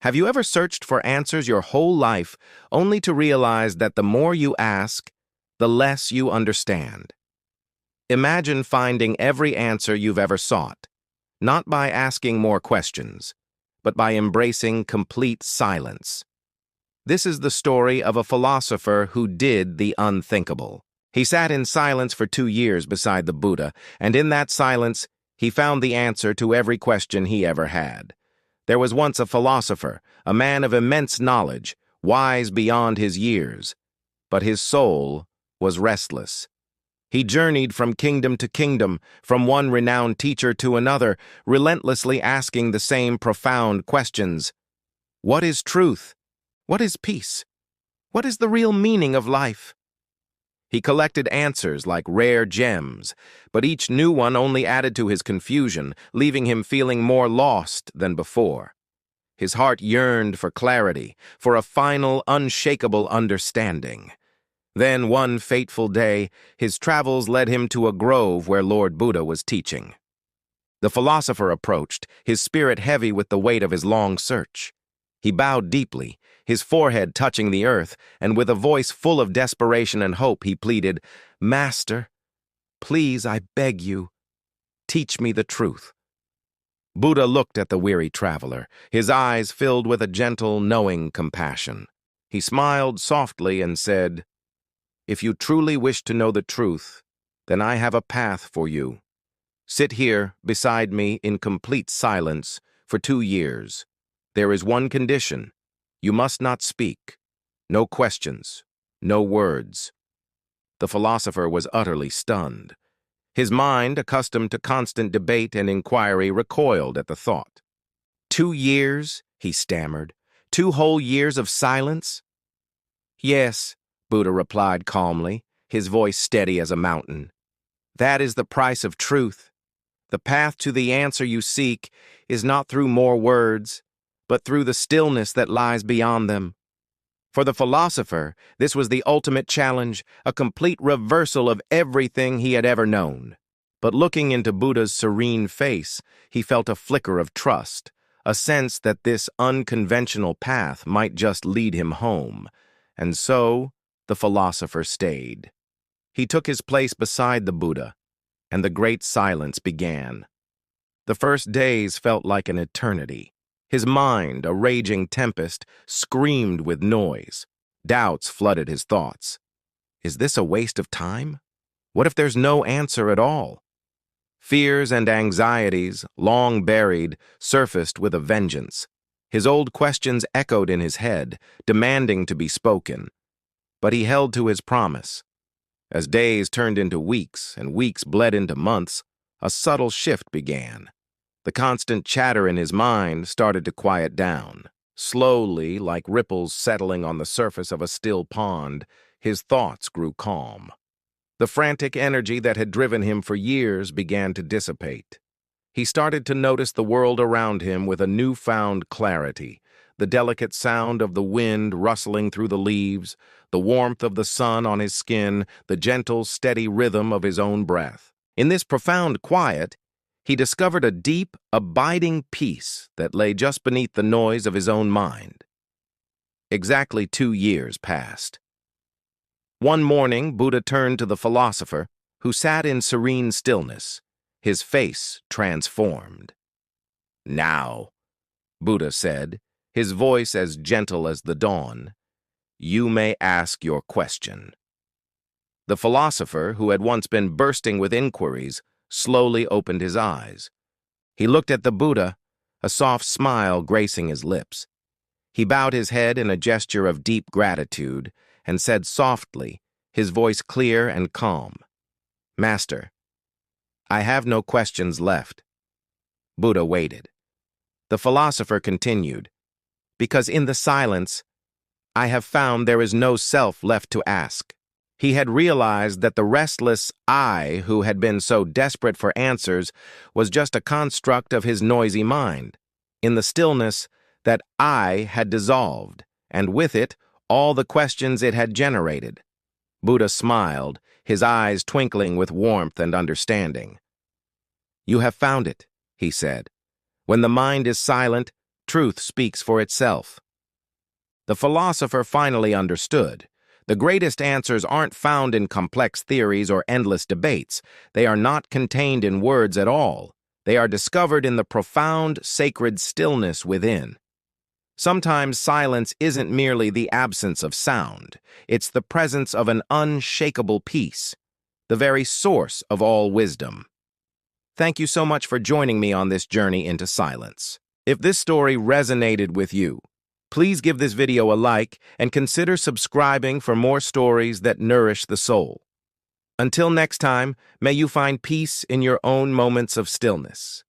Have you ever searched for answers your whole life only to realize that the more you ask, the less you understand? Imagine finding every answer you've ever sought, not by asking more questions, but by embracing complete silence. This is the story of a philosopher who did the unthinkable. He sat in silence for 2 years beside the Buddha, and in that silence, he found the answer to every question he ever had. There was once a philosopher, a man of immense knowledge, wise beyond his years, but his soul was restless. He journeyed from kingdom to kingdom, from one renowned teacher to another, relentlessly asking the same profound questions. What is truth? What is peace? What is the real meaning of life? He collected answers like rare gems, but each new one only added to his confusion, leaving him feeling more lost than before. His heart yearned for clarity, for a final, unshakable understanding. Then, one fateful day, his travels led him to a grove where Lord Buddha was teaching. The philosopher approached, his spirit heavy with the weight of his long search. He bowed deeply, his forehead touching the earth, and with a voice full of desperation and hope, he pleaded, "Master, please, I beg you, teach me the truth." Buddha looked at the weary traveler, his eyes filled with a gentle, knowing compassion. He smiled softly and said, "If you truly wish to know the truth, then I have a path for you. Sit here beside me in complete silence for 2 years. There is one condition. You must not speak. No questions. No words." The philosopher was utterly stunned. His mind, accustomed to constant debate and inquiry, recoiled at the thought. 2 years, he stammered. 2 whole years of silence? "Yes," Buddha replied calmly, his voice steady as a mountain. "That is the price of truth. The path to the answer you seek is not through more words, but through the stillness that lies beyond them." For the philosopher, this was the ultimate challenge, a complete reversal of everything he had ever known. But looking into Buddha's serene face, he felt a flicker of trust, a sense that this unconventional path might just lead him home. And so, the philosopher stayed. He took his place beside the Buddha, and the great silence began. The first days felt like an eternity. His mind, a raging tempest, screamed with noise. Doubts flooded his thoughts. Is this a waste of time? What if there's no answer at all? Fears and anxieties, long buried, surfaced with a vengeance. His old questions echoed in his head, demanding to be spoken. But he held to his promise. As days turned into weeks and weeks bled into months, a subtle shift began. The constant chatter in his mind started to quiet down. Slowly, like ripples settling on the surface of a still pond, his thoughts grew calm. The frantic energy that had driven him for years began to dissipate. He started to notice the world around him with a newfound clarity, the delicate sound of the wind rustling through the leaves, the warmth of the sun on his skin, the gentle, steady rhythm of his own breath. In this profound quiet, he discovered a deep, abiding peace that lay just beneath the noise of his own mind. Exactly 2 years passed. One morning, Buddha turned to the philosopher, who sat in serene stillness, his face transformed. "Now," Buddha said, his voice as gentle as the dawn, "you may ask your question." The philosopher, who had once been bursting with inquiries, slowly opened his eyes. He looked at the Buddha, a soft smile gracing his lips. He bowed his head in a gesture of deep gratitude and said softly, his voice clear and calm, "Master, I have no questions left." Buddha waited. The philosopher continued, "Because in the silence, I have found there is no self left to ask." He had realized that the restless I who had been so desperate for answers was just a construct of his noisy mind. In the stillness, that I had dissolved, and with it, all the questions it had generated. Buddha smiled, his eyes twinkling with warmth and understanding. "You have found it," he said. "When the mind is silent, Truth speaks for itself. The philosopher finally understood. The greatest answers aren't found in complex theories or endless debates. They are not contained in words at all. They are discovered in the profound, sacred stillness within. Sometimes silence isn't merely the absence of sound. It's the presence of an unshakable peace, the very source of all wisdom. Thank you so much for joining me on this journey into silence. If this story resonated with you, please give this video a like and consider subscribing for more stories that nourish the soul. Until next time, may you find peace in your own moments of stillness.